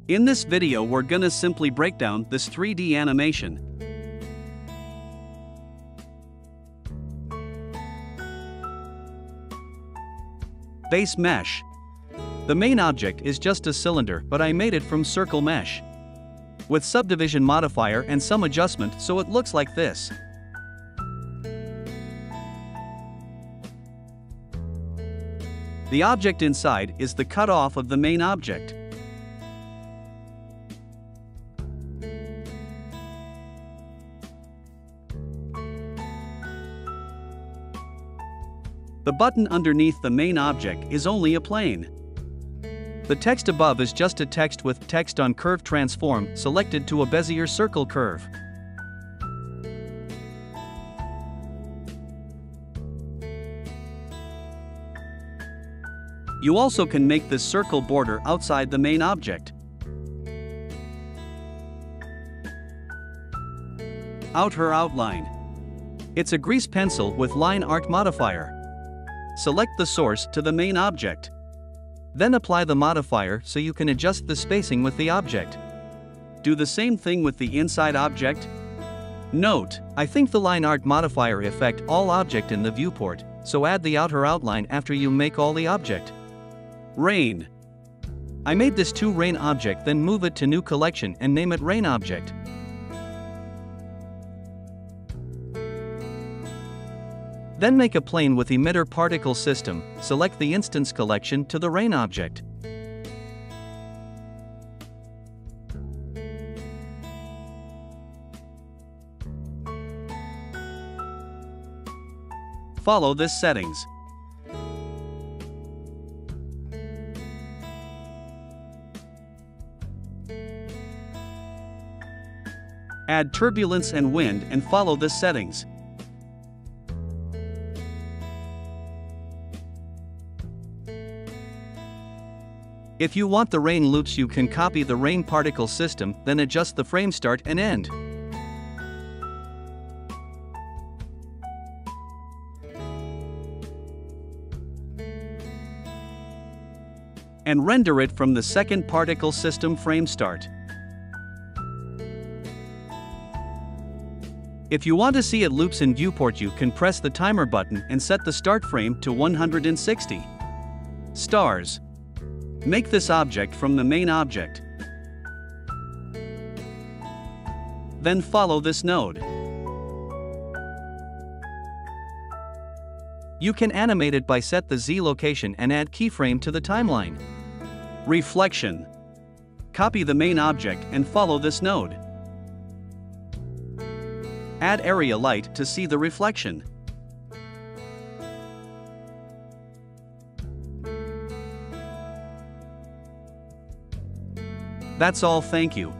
In this video we're gonna simply break down this 3D animation. Base mesh. The main object is just a cylinder, but I made it from circle mesh. With subdivision modifier and some adjustment so it looks like this. The object inside is the cutoff of the main object. The button underneath the main object is only a plane. The text above is just a text with text on curve transform selected to a Bezier circle curve. You also can make this circle border outside the main object. Outer outline. It's a grease pencil with line art modifier. Select the source to the main object. Then apply the modifier so you can adjust the spacing with the object. Do the same thing with the inside object. Note, I think the line art modifier affect all object in the viewport, so add the outer outline after you make all the object. Rain. I made this 2 rain object, then move it to new collection and name it rain object. Then make a plane with emitter particle system, select the instance collection to the rain object. Follow this settings. Add turbulence and wind and follow this settings. If you want the rain loops you can copy the rain particle system, then adjust the frame start and end. And render it from the second particle system frame start. If you want to see it loops in viewport you can press the timer button and set the start frame to 160. Stars. Make this object from the main object. Then follow this node. You can animate it by set the Z location and add keyframe to the timeline. Reflection. Copy the main object and follow this node. Add area light to see the reflection. That's all, thank you.